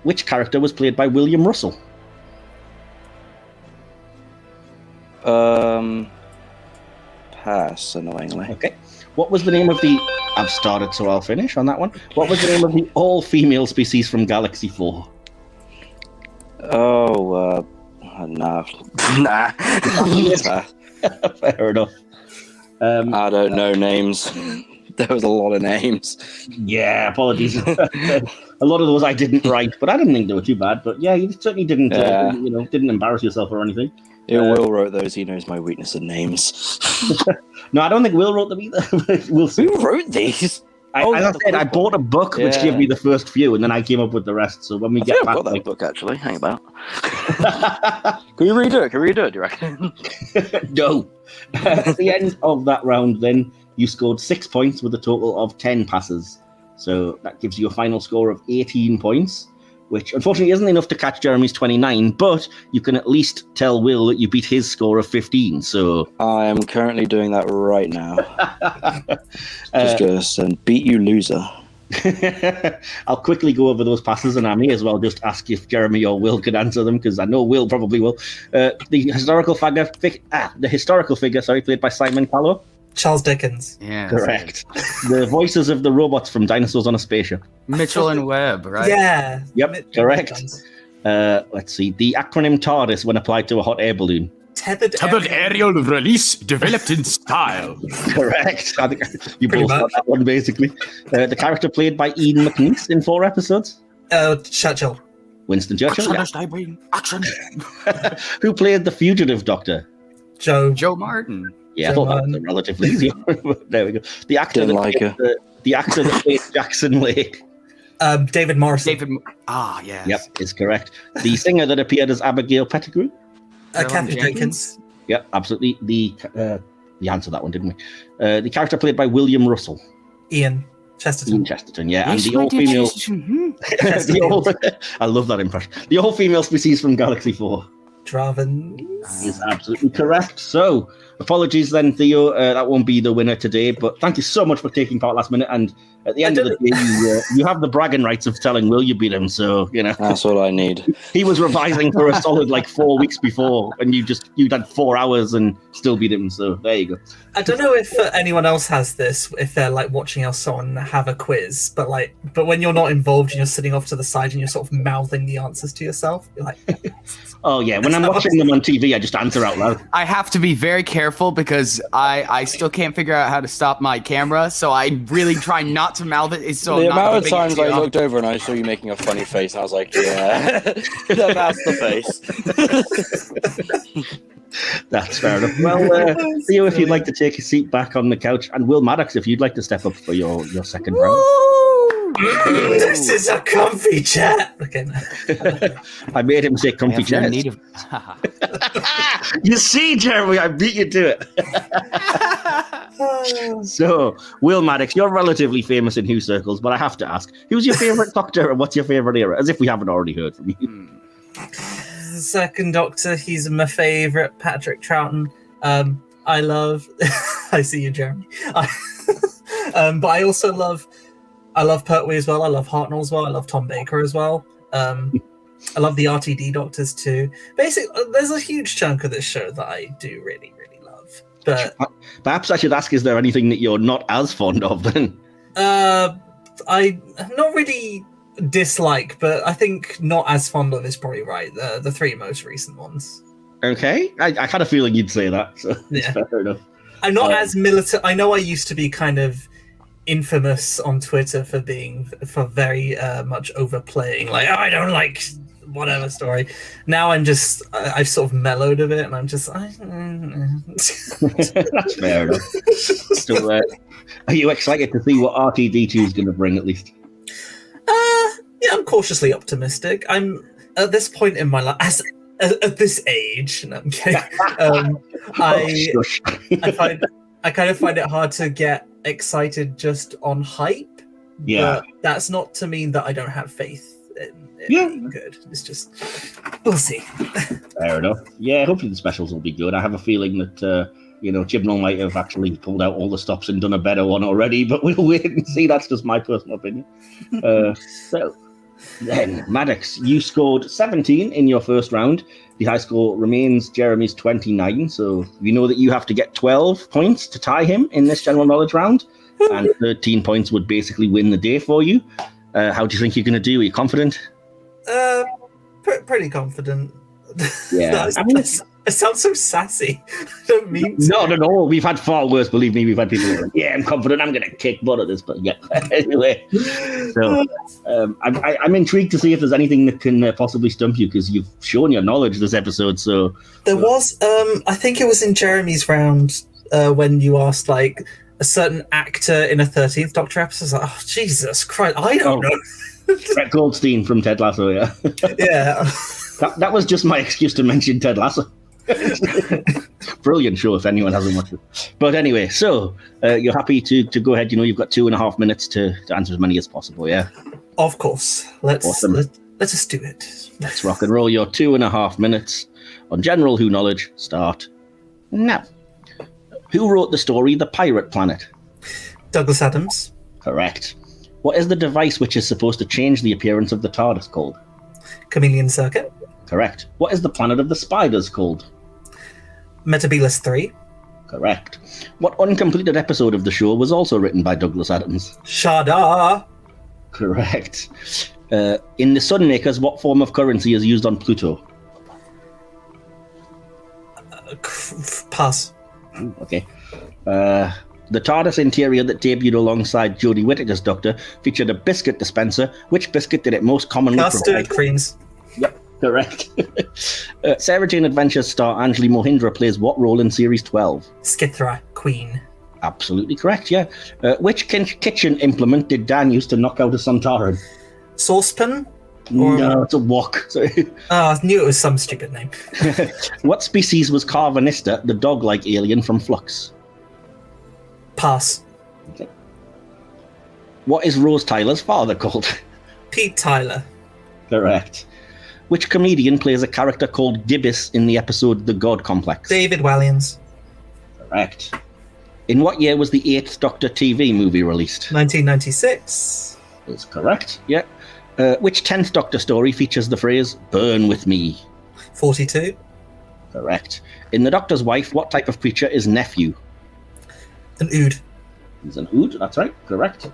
[SPEAKER 1] Which character was played by William Russell?
[SPEAKER 3] Pass, annoyingly.
[SPEAKER 1] Okay. What was the name of the... I've started, so I'll finish on that one. What was the name of the all-female species from Galaxy 4?
[SPEAKER 3] Oh, nah. Nah.
[SPEAKER 1] Fair enough.
[SPEAKER 3] I don't know names. There was a lot of names.
[SPEAKER 1] Yeah, apologies. A lot of those I didn't write, but I didn't think they were too bad. But yeah, you certainly didn't, didn't embarrass yourself or anything.
[SPEAKER 3] Will wrote those. He knows my weakness in names.
[SPEAKER 1] No, I don't think Will wrote them either. We'll see.
[SPEAKER 3] Who wrote these?
[SPEAKER 1] As I said, I bought a book which gave me the first few, and then I came up with the rest. So when we get back,
[SPEAKER 3] I've got that book actually. Hang about. Can you redo it? Do you reckon?
[SPEAKER 1] No. At the end of that round, then you scored 6 points with a total of 10 passes. So that gives you a final score of 18 points, which unfortunately isn't enough to catch Jeremy's 29, but you can at least tell Will that you beat his score of 15. So
[SPEAKER 3] I am currently doing that right now. Just gonna send beat you loser.
[SPEAKER 1] I'll quickly go over those passes, and I may as well just ask if Jeremy or Will could answer them, because I know Will probably will. The historical figure, played by Simon Callow.
[SPEAKER 2] Charles Dickens.
[SPEAKER 4] Yeah.
[SPEAKER 1] Correct. The voices of the robots from Dinosaurs on a Spaceship.
[SPEAKER 4] Mitchell and Webb, right?
[SPEAKER 2] Yeah.
[SPEAKER 1] Yep, correct. Let's see. The acronym TARDIS when applied to a hot air balloon.
[SPEAKER 2] Tethered
[SPEAKER 5] aerial release developed in style.
[SPEAKER 1] Correct. I think you
[SPEAKER 2] Pretty
[SPEAKER 1] both got that one, basically. The character played by Ian McNeice in 4 episodes.
[SPEAKER 2] Churchill.
[SPEAKER 1] Winston Churchill.
[SPEAKER 5] Action.
[SPEAKER 1] Who played the fugitive Doctor?
[SPEAKER 2] Joe
[SPEAKER 4] Martin.
[SPEAKER 1] Yeah, I thought that was relatively easy. There we go. The actor
[SPEAKER 3] Didn't
[SPEAKER 1] that
[SPEAKER 3] like
[SPEAKER 1] played the actor that played Jackson Lake.
[SPEAKER 2] David Morrison.
[SPEAKER 4] Yes.
[SPEAKER 1] Yep, is correct. The singer that appeared as Abigail Pettigrew.
[SPEAKER 2] Kathy Jenkins.
[SPEAKER 1] Yep, absolutely. We answered that one, didn't we? The character played by William Russell.
[SPEAKER 2] Ian Chesterton.
[SPEAKER 1] Yeah, and the all-female... I love that impression. The all-female species from Galaxy 4.
[SPEAKER 2] Draven.
[SPEAKER 1] Is absolutely correct. So, apologies then, Theo. That won't be the winner today, but thank you so much for taking part last minute. And at the end of the day, you have the bragging rights of telling Will you beat him. So,
[SPEAKER 3] That's all I need.
[SPEAKER 1] He was revising for a solid 4 weeks before, and you had 4 hours and still beat him. So there you go.
[SPEAKER 2] I don't know if anyone else has this, if they're watching else someone have a quiz, but when you're not involved and you're sitting off to the side and you're sort of mouthing the answers to yourself, you're like,
[SPEAKER 1] oh yeah, when I'm watching them on TV, I just answer out loud.
[SPEAKER 4] I have to be very careful because I still can't figure out how to stop my camera, so I really try not to mouth it. So
[SPEAKER 3] The amount of times I looked over and I saw you making a funny face, and I was like, yeah, that's the face.
[SPEAKER 1] That's fair enough. Well, Theo, if you'd like to take a seat back on the couch, and Will Maddox, if you'd like to step up for your second round.
[SPEAKER 2] This is a comfy chat. Okay.
[SPEAKER 1] I made him say comfy chairs. You see, Jeremy, I beat you to it. So, Will Maddox, you're relatively famous in Who circles, but I have to ask, who's your favourite Doctor and what's your favourite era? As if we haven't already heard from you.
[SPEAKER 2] The second Doctor, he's my favourite, Patrick Troughton. I love... I see you, Jeremy. But I also love Pertwee as well. I love Hartnell as well. I love Tom Baker as well. I love the RTD Doctors too. Basically, there's a huge chunk of this show that I do really, really love. But
[SPEAKER 1] perhaps I should ask, is there anything that you're not as fond of then?
[SPEAKER 2] I not really dislike, but I think not as fond of is probably right. The three most recent ones.
[SPEAKER 1] Okay, I had a feeling you'd say that, so it's
[SPEAKER 2] Yeah.
[SPEAKER 1] fair enough.
[SPEAKER 2] I'm not as militant. I know I used to be kind of infamous on Twitter for very much overplaying. Like, oh, I don't like whatever story. Now I've sort of mellowed a bit, and I'm just.
[SPEAKER 1] That's fair enough. So, are you excited to see what RTD2 is going to bring at least?
[SPEAKER 2] Yeah, I'm cautiously optimistic. I'm at this point in my life, at this age. No, I'm kidding. I kind of find it hard to get excited just on hype.
[SPEAKER 1] Yeah,
[SPEAKER 2] but that's not to mean that I don't have faith in it
[SPEAKER 1] Yeah.
[SPEAKER 2] being good. It's just we'll see.
[SPEAKER 1] fair enough. Yeah, hopefully the specials will be good. I have a feeling that Chibnall might have actually pulled out all the stops and done a better one already, but we'll wait and see. That's just my personal opinion. So then, Maddox, you scored 17 in your first round. The high score remains Jeremy's 29, so you know that you have to get 12 points to tie him in this general knowledge round, and 13 points would basically win the day for you. How do you think you're going to do? Are you confident?
[SPEAKER 2] Pretty confident.
[SPEAKER 1] Yeah.
[SPEAKER 2] I sound so sassy. I don't mean to.
[SPEAKER 1] Not at all. We've had far worse, believe me. We've had people who are like, yeah, I'm confident I'm going to kick butt at this, but yeah. Anyway, so I'm intrigued to see if there's anything that can possibly stump you, because you've shown your knowledge this episode. So
[SPEAKER 2] There was, I think it was in Jeremy's round when you asked like a certain actor in a 13th Doctor episode. I was like, oh, Jesus Christ, I don't know.
[SPEAKER 1] Brett Goldstein from Ted Lasso, yeah.
[SPEAKER 2] Yeah.
[SPEAKER 1] That was just my excuse to mention Ted Lasso. Brilliant show if anyone hasn't watched it. But anyway, so you're happy to go ahead. You've got 2.5 minutes to answer as many as possible, yeah?
[SPEAKER 2] Of course. Let's just do it.
[SPEAKER 1] Let's rock and roll. Your 2.5 minutes on General Who knowledge start now. Who wrote the story The Pirate Planet?
[SPEAKER 2] Douglas Adams.
[SPEAKER 1] Correct. What is the device which is supposed to change the appearance of the TARDIS called?
[SPEAKER 2] Chameleon Circuit.
[SPEAKER 1] Correct. What is the planet of the spiders called?
[SPEAKER 2] Metabelus 3.
[SPEAKER 1] Correct. What uncompleted episode of the show was also written by Douglas Adams?
[SPEAKER 2] Shada.
[SPEAKER 1] Correct. In the Sunmakers, what form of currency is used on Pluto?
[SPEAKER 2] Pass.
[SPEAKER 1] Okay. The TARDIS interior that debuted alongside Jodie Whittaker's Doctor featured a biscuit dispenser. Which biscuit did it most commonly
[SPEAKER 2] Custard
[SPEAKER 1] provide?
[SPEAKER 2] creams.
[SPEAKER 1] Yep, correct. Sarah Jane Adventures star Anjali Mohindra plays what role in Series 12?
[SPEAKER 2] Skithra Queen.
[SPEAKER 1] Absolutely correct, yeah. Which kitchen implement did Dan use to knock out a Santaran?
[SPEAKER 2] Saucepan?
[SPEAKER 1] No, it's a wok. Sorry.
[SPEAKER 2] Oh, I knew it was some stupid name.
[SPEAKER 1] What species was Carvanista, the dog-like alien from Flux?
[SPEAKER 2] Pass.
[SPEAKER 1] Okay. What is Rose Tyler's father called?
[SPEAKER 2] Pete Tyler.
[SPEAKER 1] Correct. Which comedian plays a character called Gibbous in the episode The God Complex?
[SPEAKER 2] David Walliams.
[SPEAKER 1] Correct. In what year was the 8th Doctor TV movie released?
[SPEAKER 2] 1996.
[SPEAKER 1] That's correct, yeah. Which 10th Doctor story features the phrase, burn with me?
[SPEAKER 2] 42.
[SPEAKER 1] Correct. In The Doctor's Wife, what type of creature is Nephew?
[SPEAKER 2] An Ood.
[SPEAKER 1] He's an Ood, that's right, correct.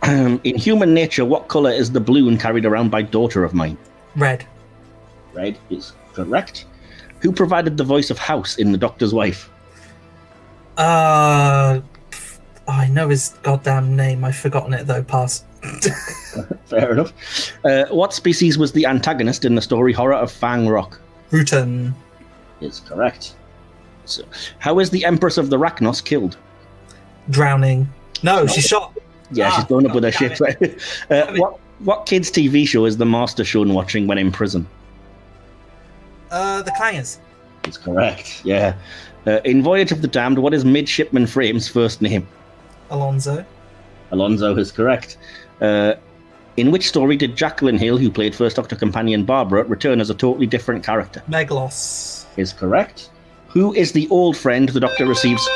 [SPEAKER 1] In Human Nature, what colour is the balloon carried around by Daughter of Mine?
[SPEAKER 2] Red.
[SPEAKER 1] Red is correct. Who provided the voice of House in The Doctor's Wife?
[SPEAKER 2] I know his goddamn name. I've forgotten it though. Pass.
[SPEAKER 1] Fair enough. What species was the antagonist in the story Horror of Fang Rock?
[SPEAKER 2] Rutan.
[SPEAKER 1] Is correct. So, how is the Empress of the Rachnos killed?
[SPEAKER 2] Drowning. No, she's shot.
[SPEAKER 1] Yeah, she's blown up with her ship. What kids' TV show is the Master shown watching when in prison?
[SPEAKER 2] The Clangers.
[SPEAKER 1] Is correct. Yeah. In Voyage of the Damned, what is Midshipman Frame's first name?
[SPEAKER 2] Alonzo.
[SPEAKER 1] Alonzo is correct. In which story did Jacqueline Hill, who played First Doctor companion Barbara, return as a totally different character?
[SPEAKER 2] Meglos.
[SPEAKER 1] Is correct. Who is the old friend the Doctor receives...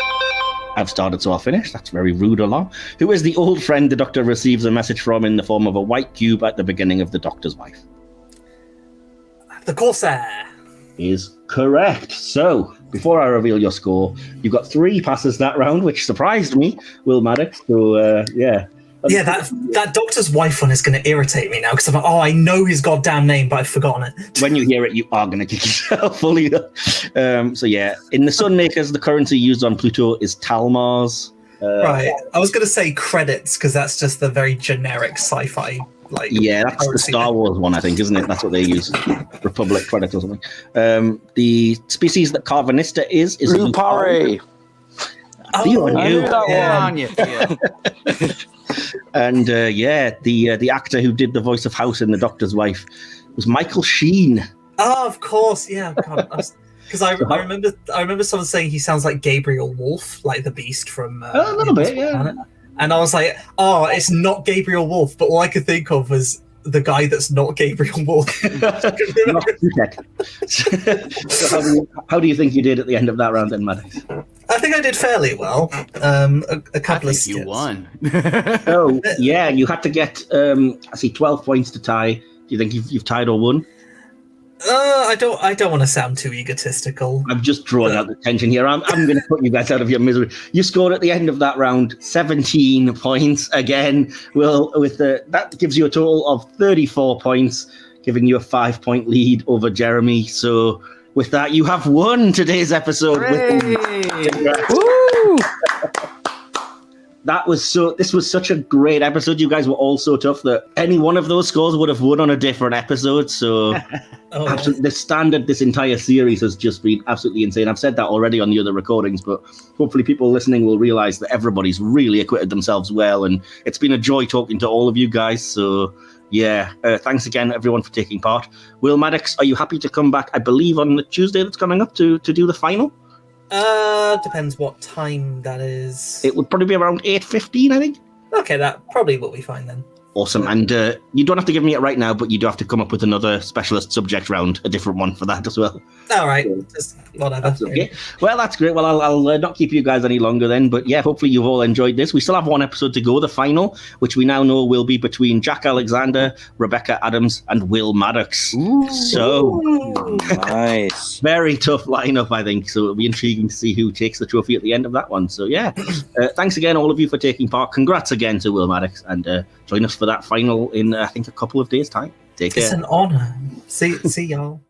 [SPEAKER 1] I've started, so I'll finish. That's very rude alarm. Who is the old friend the Doctor receives a message from in the form of a white cube at the beginning of The Doctor's Wife?
[SPEAKER 2] The Corsair.
[SPEAKER 1] Is correct. So, before I reveal your score, you've got 3 passes that round, which surprised me, Will Maddox. So, yeah.
[SPEAKER 2] Yeah, that doctor's wife one is going to irritate me now because I'm like, I know his goddamn name, but I've forgotten it.
[SPEAKER 1] When you hear it, you are going to kick yourself fully. So yeah, in the Sunmakers, the currency used on Pluto is Talmars.
[SPEAKER 2] Right. I was going to say credits because that's just the very generic sci-fi.
[SPEAKER 1] That's the Star Wars one, I think, isn't it? That's what they use. Republic credits or something. The species that Carvanista is
[SPEAKER 3] Lupari.
[SPEAKER 1] Theo
[SPEAKER 3] I
[SPEAKER 1] knew.
[SPEAKER 3] knew that
[SPEAKER 4] Yeah.
[SPEAKER 3] one.
[SPEAKER 4] Yeah.
[SPEAKER 1] And the actor who did the voice of House in The Doctor's Wife was Michael Sheen.
[SPEAKER 2] Oh, of course. Yeah. Because I remember someone saying he sounds like Gabriel Wolf, like the Beast from.
[SPEAKER 1] A little bit, yeah.
[SPEAKER 2] Planet. And I was like, it's not Gabriel Wolf, but all I could think of was the guy that's not Gabriel Wolf.
[SPEAKER 1] So how do you think you did at the end of that round then, Maddox?
[SPEAKER 2] I think I did fairly well. A couple of
[SPEAKER 4] You
[SPEAKER 2] skits.
[SPEAKER 4] won.
[SPEAKER 1] Oh, yeah, you had to get, 12 points to tie. Do you think you've tied or won?
[SPEAKER 2] I don't want to sound too egotistical.
[SPEAKER 1] I'm just drawing out the tension here. I'm going to put you guys out of your misery. You scored at the end of that round 17 points again. Well, that gives you a total of 34 points, giving you a 5-point lead over Jeremy. So with that, you have won today's episode.
[SPEAKER 3] Woo!
[SPEAKER 1] This was such a great episode. You guys were all so tough that any one of those scores would have won on a different episode. So the standard this entire series has just been absolutely insane. I've said that already on the other recordings, but hopefully people listening will realize that everybody's really acquitted themselves well, and it's been a joy talking to all of you guys. So yeah, thanks again everyone for taking part. Will Maddox, are you happy to come back, I believe, on the Tuesday that's coming up to do the final?
[SPEAKER 2] Depends what time that is.
[SPEAKER 1] It would probably be around 8:15, I think.
[SPEAKER 2] Okay, that probably will be fine then.
[SPEAKER 1] Awesome. And you don't have to give me it right now, but you do have to come up with another specialist subject round, a different one for that as well.
[SPEAKER 2] All right, just whatever.
[SPEAKER 1] That's okay. Well, that's great. Well, I'll not keep you guys any longer then. But yeah, hopefully you've all enjoyed this. We still have one episode to go, the final, which we now know will be between Jack Alexander, Rebecca Adams, and Will Maddox.
[SPEAKER 3] Ooh.
[SPEAKER 1] So
[SPEAKER 3] Nice.
[SPEAKER 1] very tough lineup, I think. So it'll be intriguing to see who takes the trophy at the end of that one. So yeah, thanks again, all of you, for taking part. Congrats again to Will Maddox, and join us for that final in, I think, a couple of days' time. Take care.
[SPEAKER 2] It's an honor. See y'all.